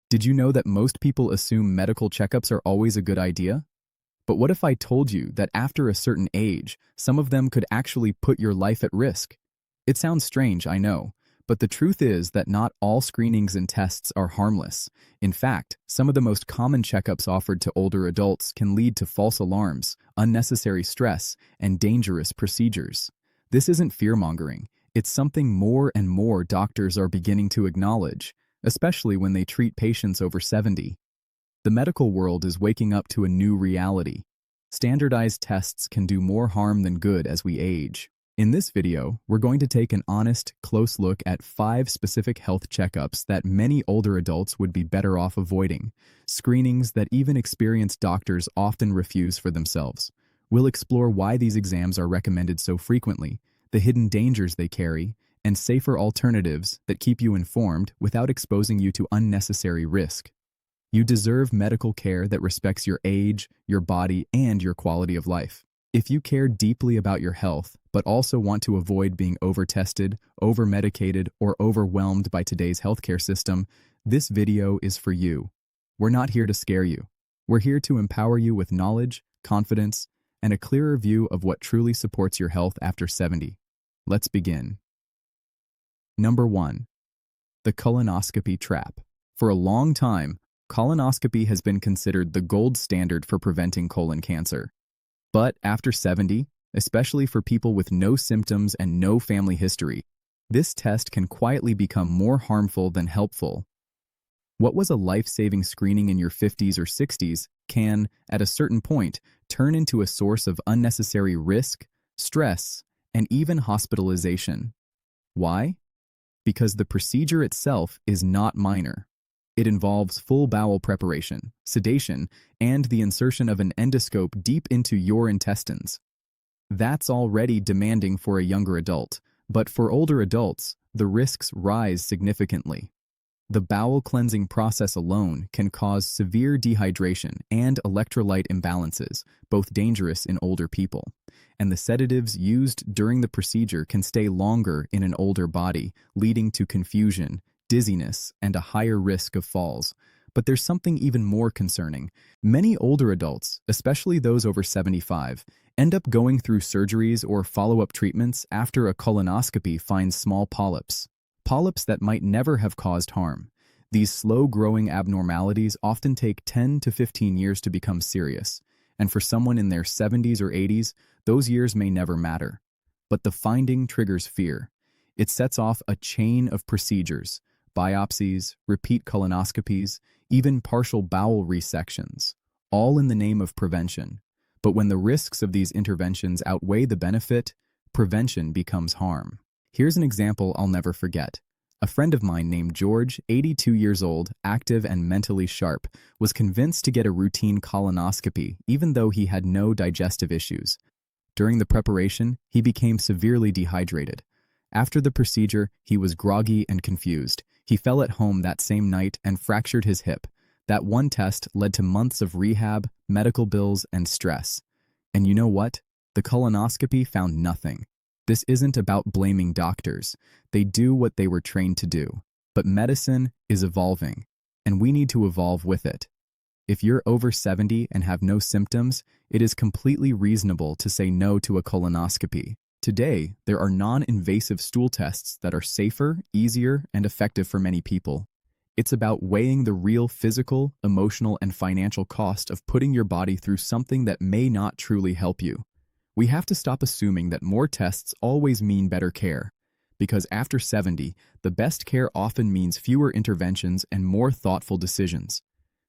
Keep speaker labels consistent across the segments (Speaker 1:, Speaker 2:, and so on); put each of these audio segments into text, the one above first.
Speaker 1: Did you know that most people assume medical checkups are always a good idea? But what if I told you that after a certain age, some of them could actually put your life at risk? It sounds strange, I know, but the truth is that not all screenings and tests are harmless. In fact, some of the most common checkups offered to older adults can lead to false alarms, unnecessary stress, and dangerous procedures. This isn't fear-mongering. It's something more and more doctors are beginning to acknowledge, especially when they treat patients over 70. The medical world is waking up to a new reality. Standardized tests can do more harm than good as we age. In this video, we're going to take an honest, close look at 5 specific health checkups that many older adults would be better off avoiding, screenings that even experienced doctors often refuse for themselves. We'll explore why these exams are recommended so frequently, the hidden dangers they carry, and safer alternatives that keep you informed without exposing you to unnecessary risk. You deserve medical care that respects your age, your body, and your quality of life. If you care deeply about your health, but also want to avoid being over-tested, over-medicated, or overwhelmed by today's healthcare system, this video is for you. We're not here to scare you. We're here to empower you with knowledge, confidence, and a clearer view of what truly supports your health after 70. Let's begin. Number 1. The colonoscopy trap. For a long time, colonoscopy has been considered the gold standard for preventing colon cancer. But after 70, especially for people with no symptoms and no family history, this test can quietly become more harmful than helpful. What was a life-saving screening in your 50s or 60s can, at a certain point, turn into a source of unnecessary risk, stress, and even hospitalization. Why? Because the procedure itself is not minor. It involves full bowel preparation, sedation, and the insertion of an endoscope deep into your intestines. That's already demanding for a younger adult, but for older adults, the risks rise significantly. The bowel cleansing process alone can cause severe dehydration and electrolyte imbalances, both dangerous in older people. And the sedatives used during the procedure can stay longer in an older body, leading to confusion, dizziness, and a higher risk of falls. But there's something even more concerning. Many older adults, especially those over 75, end up going through surgeries or follow-up treatments after a colonoscopy finds small polyps. Polyps that might never have caused harm. These slow-growing abnormalities often take 10 to 15 years to become serious, and for someone in their 70s or 80s, those years may never matter. But the finding triggers fear. It sets off a chain of procedures, biopsies, repeat colonoscopies, even partial bowel resections, all in the name of prevention. But when the risks of these interventions outweigh the benefit, prevention becomes harm. Here's an example I'll never forget. A friend of mine named George, 82 years old, active and mentally sharp, was convinced to get a routine colonoscopy even though he had no digestive issues. During the preparation, he became severely dehydrated. After the procedure, he was groggy and confused. He fell at home that same night and fractured his hip. That one test led to months of rehab, medical bills, and stress. And you know what? The colonoscopy found nothing. This isn't about blaming doctors. They do what they were trained to do. But medicine is evolving, and we need to evolve with it. If you're over 70 and have no symptoms, it is completely reasonable to say no to a colonoscopy. Today, there are non-invasive stool tests that are safer, easier, and effective for many people. It's about weighing the real physical, emotional, and financial cost of putting your body through something that may not truly help you. We have to stop assuming that more tests always mean better care, because after 70, the best care often means fewer interventions and more thoughtful decisions.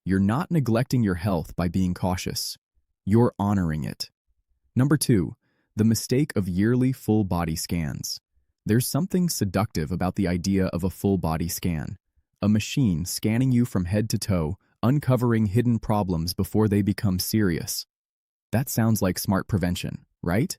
Speaker 1: You're not neglecting your health by being cautious. You're honoring it. Number 2. The mistake of yearly full-body scans. There's something seductive about the idea of a full-body scan. A machine scanning you from head to toe, uncovering hidden problems before they become serious. That sounds like smart prevention, right?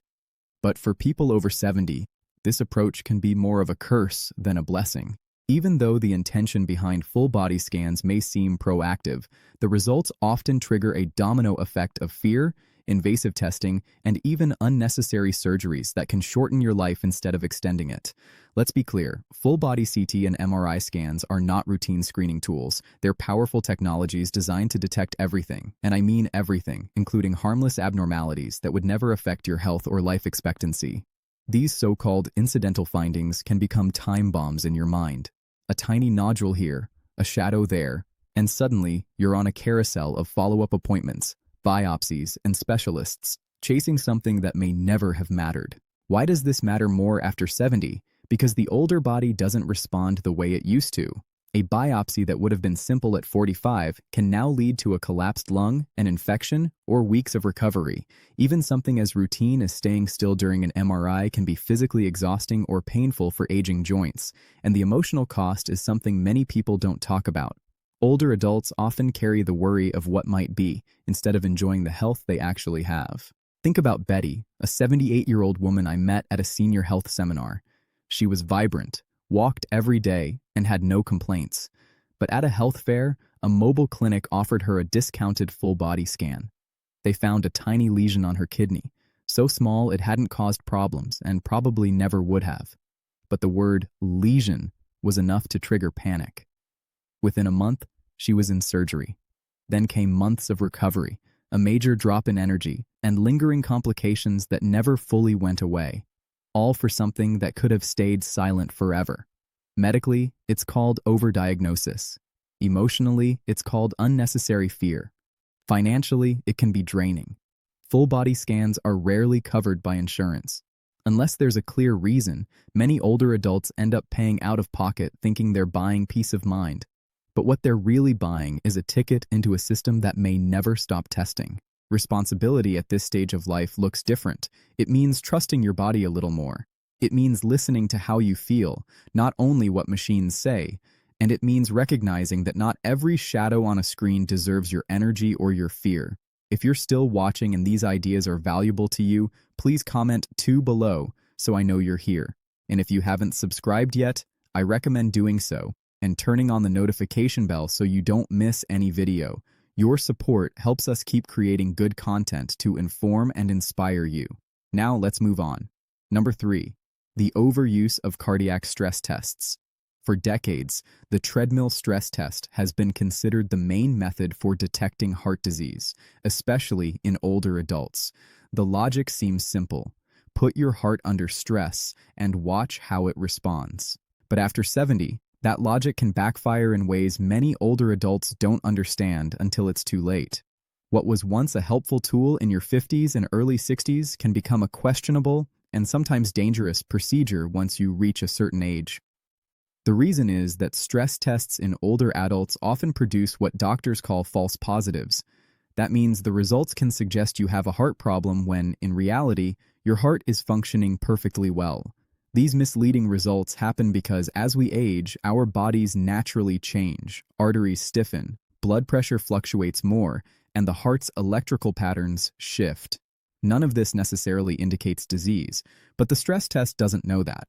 Speaker 1: But for people over 70, this approach can be more of a curse than a blessing. Even though the intention behind full-body scans may seem proactive, the results often trigger a domino effect of fear, invasive testing, and even unnecessary surgeries that can shorten your life instead of extending it. Let's be clear, full-body CT and MRI scans are not routine screening tools. They're powerful technologies designed to detect everything, and I mean everything, including harmless abnormalities that would never affect your health or life expectancy. These so-called incidental findings can become time bombs in your mind. A tiny nodule here, a shadow there, and suddenly you're on a carousel of follow-up appointments, biopsies, and specialists, chasing something that may never have mattered. Why does this matter more after 70? Because the older body doesn't respond the way it used to. A biopsy that would have been simple at 45 can now lead to a collapsed lung, an infection, or weeks of recovery. Even something as routine as staying still during an MRI can be physically exhausting or painful for aging joints, and the emotional cost is something many people don't talk about. Older adults often carry the worry of what might be, instead of enjoying the health they actually have. Think about Betty, a 78-year-old woman I met at a senior health seminar. She was vibrant, walked every day, and had no complaints. But at a health fair, a mobile clinic offered her a discounted full-body scan. They found a tiny lesion on her kidney, so small it hadn't caused problems and probably never would have. But the word lesion was enough to trigger panic. Within a month, she was in surgery. Then came months of recovery, a major drop in energy, and lingering complications that never fully went away. All for something that could have stayed silent forever. Medically, it's called overdiagnosis. Emotionally, it's called unnecessary fear. Financially, it can be draining. Full-body scans are rarely covered by insurance. Unless there's a clear reason, many older adults end up paying out of pocket thinking they're buying peace of mind. But what they're really buying is a ticket into a system that may never stop testing. Responsibility at this stage of life looks different. It means trusting your body a little more. It means listening to how you feel, not only what machines say. And it means recognizing that not every shadow on a screen deserves your energy or your fear. If you're still watching and these ideas are valuable to you, please comment 2 below so I know you're here. And if you haven't subscribed yet, I recommend doing so and turning on the notification bell so you don't miss any video. Your support helps us keep creating good content to inform and inspire you. Now let's move on. Number 3, the overuse of cardiac stress tests. For decades, the treadmill stress test has been considered the main method for detecting heart disease, especially in older adults. The logic seems simple. Put your heart under stress and watch how it responds. But after 70, that logic can backfire in ways many older adults don't understand until it's too late. What was once a helpful tool in your 50s and early 60s can become a questionable and sometimes dangerous procedure once you reach a certain age. The reason is that stress tests in older adults often produce what doctors call false positives. That means the results can suggest you have a heart problem when, in reality, your heart is functioning perfectly well. These misleading results happen because as we age, our bodies naturally change, arteries stiffen, blood pressure fluctuates more, and the heart's electrical patterns shift. None of this necessarily indicates disease, but the stress test doesn't know that.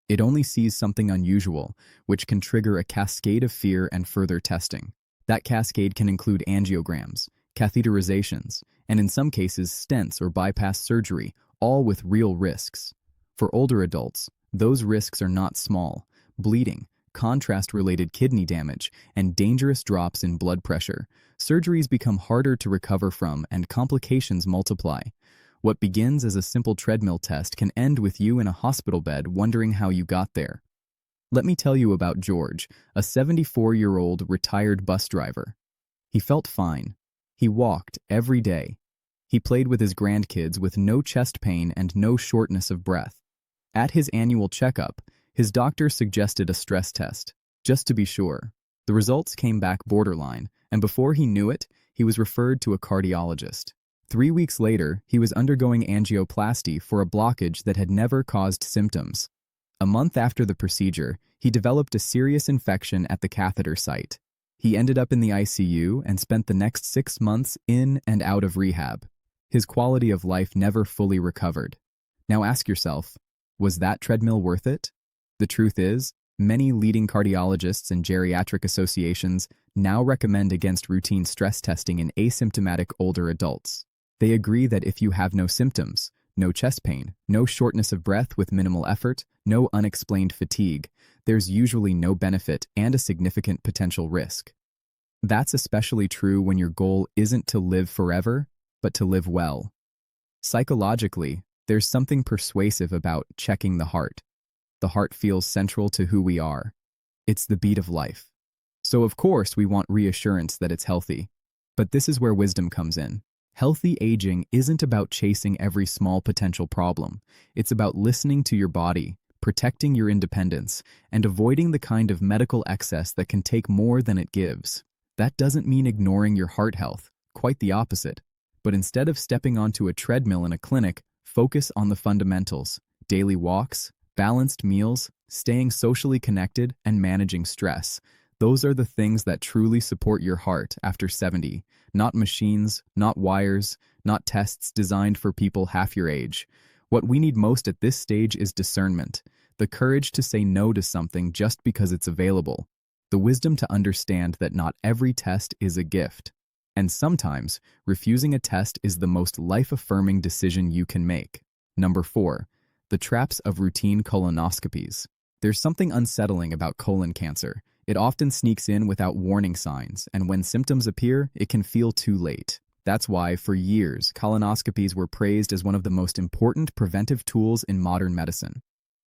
Speaker 1: It only sees something unusual, which can trigger a cascade of fear and further testing. That cascade can include angiograms, catheterizations, and in some cases stents or bypass surgery, all with real risks. For older adults, those risks are not small: bleeding, contrast-related kidney damage, and dangerous drops in blood pressure. Surgeries become harder to recover from and complications multiply. What begins as a simple treadmill test can end with you in a hospital bed wondering how you got there. Let me tell you about George, a 74-year-old retired bus driver. He felt fine. He walked every day. He played with his grandkids with no chest pain and no shortness of breath. At his annual checkup, his doctor suggested a stress test, just to be sure. The results came back borderline, and before he knew it, he was referred to a cardiologist. 3 weeks later, he was undergoing angioplasty for a blockage that had never caused symptoms. A month after the procedure, he developed a serious infection at the catheter site. He ended up in the ICU and spent the next 6 months in and out of rehab. His quality of life never fully recovered. Now ask yourself, was that treadmill worth it? The truth is, many leading cardiologists and geriatric associations now recommend against routine stress testing in asymptomatic older adults. They agree that if you have no symptoms, no chest pain, no shortness of breath with minimal effort, no unexplained fatigue, there's usually no benefit and a significant potential risk. That's especially true when your goal isn't to live forever, but to live well. Psychologically, there's something persuasive about checking the heart. The heart feels central to who we are. It's the beat of life. So of course we want reassurance that it's healthy. But this is where wisdom comes in. Healthy aging isn't about chasing every small potential problem. It's about listening to your body, protecting your independence, and avoiding the kind of medical excess that can take more than it gives. That doesn't mean ignoring your heart health, quite the opposite. But instead of stepping onto a treadmill in a clinic, focus on the fundamentals: daily walks, balanced meals, staying socially connected, and managing stress. Those are the things that truly support your heart after 70. Not machines, not wires, not tests designed for people half your age. What we need most at this stage is discernment, the courage to say no to something just because it's available, the wisdom to understand that not every test is a gift. And sometimes, refusing a test is the most life-affirming decision you can make. Number 4. The traps of routine colonoscopies. There's something unsettling about colon cancer. It often sneaks in without warning signs, and when symptoms appear, it can feel too late. That's why, for years, colonoscopies were praised as one of the most important preventive tools in modern medicine.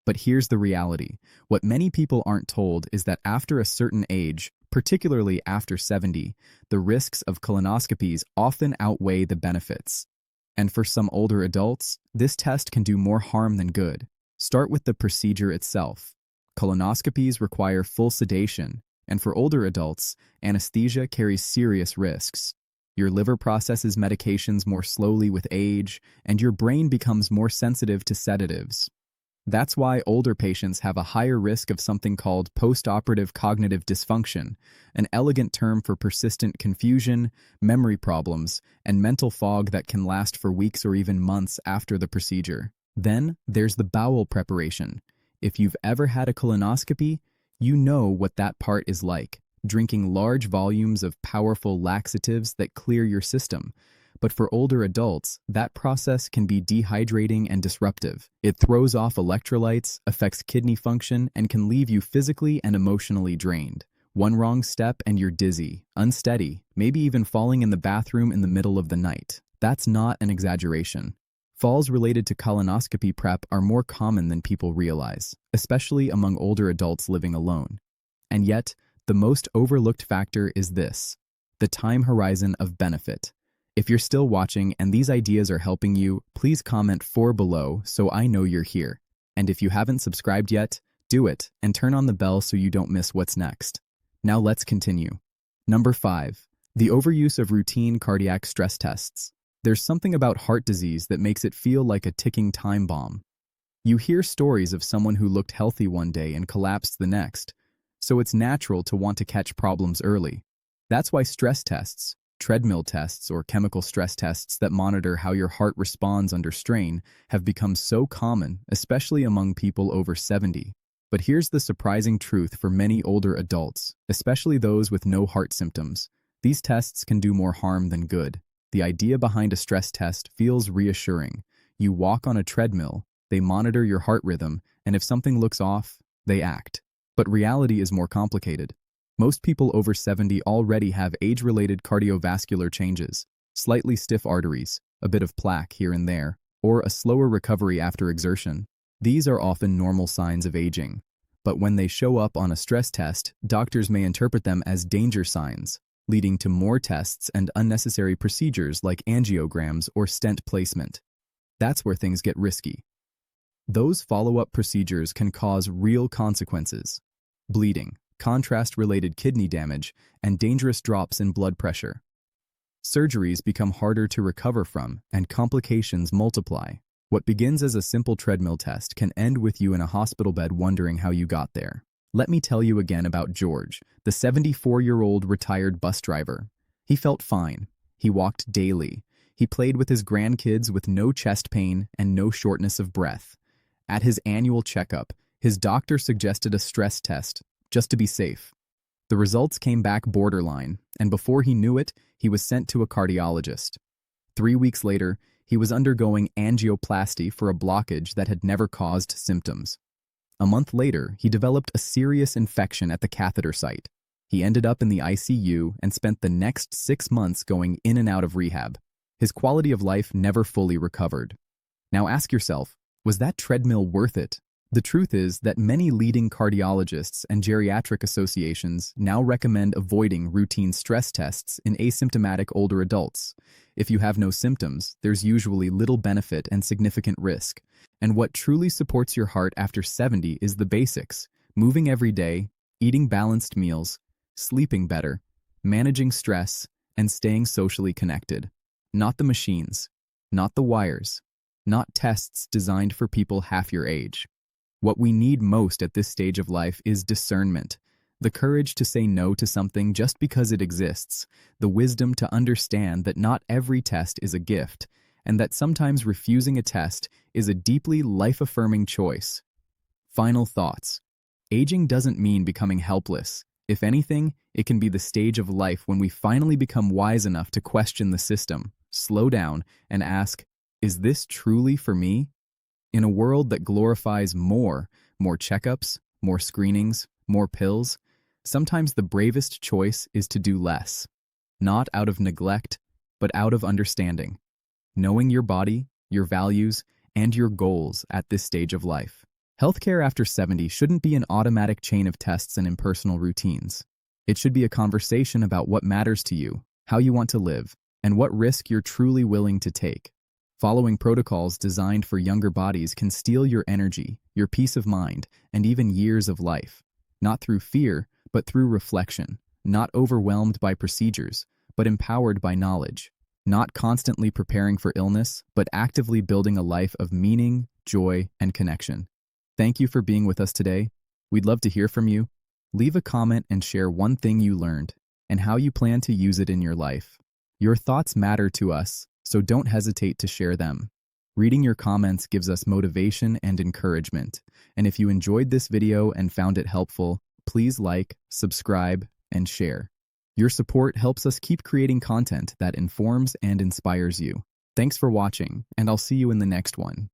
Speaker 1: But here's the reality. What many people aren't told is that after a certain age, particularly after 70, the risks of colonoscopies often outweigh the benefits. And for some older adults, this test can do more harm than good. Start with the procedure itself. Colonoscopies require full sedation, and for older adults, anesthesia carries serious risks. Your liver processes medications more slowly with age, and your brain becomes more sensitive to sedatives. That's why older patients have a higher risk of something called postoperative cognitive dysfunction, an elegant term for persistent confusion, memory problems, and mental fog that can last for weeks or even months after the procedure. Then, there's the bowel preparation. If you've ever had a colonoscopy, you know what that part is like, drinking large volumes of powerful laxatives that clear your system. But for older adults, that process can be dehydrating and disruptive. It throws off electrolytes, affects kidney function, and can leave you physically and emotionally drained. One wrong step and you're dizzy, unsteady, maybe even falling in the bathroom in the middle of the night. That's not an exaggeration. Falls related to colonoscopy prep are more common than people realize, especially among older adults living alone. And yet, the most overlooked factor is this: the time horizon of benefit. If you're still watching and these ideas are helping you, please comment 4 below so I know you're here. And if you haven't subscribed yet, do it and turn on the bell so you don't miss what's next. Now let's continue. Number 5. The overuse of routine cardiac stress tests. There's something about heart disease that makes it feel like a ticking time bomb. You hear stories of someone who looked healthy one day and collapsed the next, so it's natural to want to catch problems early. That's why stress tests, treadmill tests, or chemical stress tests that monitor how your heart responds under strain have become so common, especially among people over 70. But here's the surprising truth for many older adults, especially those with no heart symptoms. These tests can do more harm than good. The idea behind a stress test feels reassuring. You walk on a treadmill, they monitor your heart rhythm, and if something looks off, they act. But reality is more complicated. Most people over 70 already have age-related cardiovascular changes, slightly stiff arteries, a bit of plaque here and there, or a slower recovery after exertion. These are often normal signs of aging. But when they show up on a stress test, doctors may interpret them as danger signs, leading to more tests and unnecessary procedures like angiograms or stent placement. That's where things get risky. Those follow-up procedures can cause real consequences: bleeding, contrast-related kidney damage, and dangerous drops in blood pressure. Surgeries become harder to recover from, and complications multiply. What begins as a simple treadmill test can end with you in a hospital bed wondering how you got there. Let me tell you again about George, the 74-year-old retired bus driver. He felt fine. He walked daily. He played with his grandkids with no chest pain and no shortness of breath. At his annual checkup, his doctor suggested a stress test, just to be safe. The results came back borderline, and before he knew it, he was sent to a cardiologist. 3 weeks later, he was undergoing angioplasty for a blockage that had never caused symptoms. A month later, he developed a serious infection at the catheter site. He ended up in the ICU and spent the next 6 months going in and out of rehab. His quality of life never fully recovered. Now ask yourself, was that treadmill worth it? The truth is that many leading cardiologists and geriatric associations now recommend avoiding routine stress tests in asymptomatic older adults. If you have no symptoms, there's usually little benefit and significant risk. And what truly supports your heart after 70 is the basics: moving every day, eating balanced meals, sleeping better, managing stress, and staying socially connected. Not the machines, not the wires, not tests designed for people half your age. What we need most at this stage of life is discernment, the courage to say no to something just because it exists, the wisdom to understand that not every test is a gift, and that sometimes refusing a test is a deeply life-affirming choice. Final thoughts. Aging doesn't mean becoming helpless. If anything, it can be the stage of life when we finally become wise enough to question the system, slow down, and ask, is this truly for me? In a world that glorifies more checkups, more screenings, more pills, sometimes the bravest choice is to do less. Not out of neglect, but out of understanding. Knowing your body, your values, and your goals at this stage of life. Healthcare after 70 shouldn't be an automatic chain of tests and impersonal routines. It should be a conversation about what matters to you, how you want to live, and what risk you're truly willing to take. Following protocols designed for younger bodies can steal your energy, your peace of mind, and even years of life. Not through fear, but through reflection. Not overwhelmed by procedures, but empowered by knowledge. Not constantly preparing for illness, but actively building a life of meaning, joy, and connection. Thank you for being with us today. We'd love to hear from you. Leave a comment and share one thing you learned and how you plan to use it in your life. Your thoughts matter to us, so don't hesitate to share them. Reading your comments gives us motivation and encouragement. And if you enjoyed this video and found it helpful, please like, subscribe, and share. Your support helps us keep creating content that informs and inspires you. Thanks for watching, and I'll see you in the next one.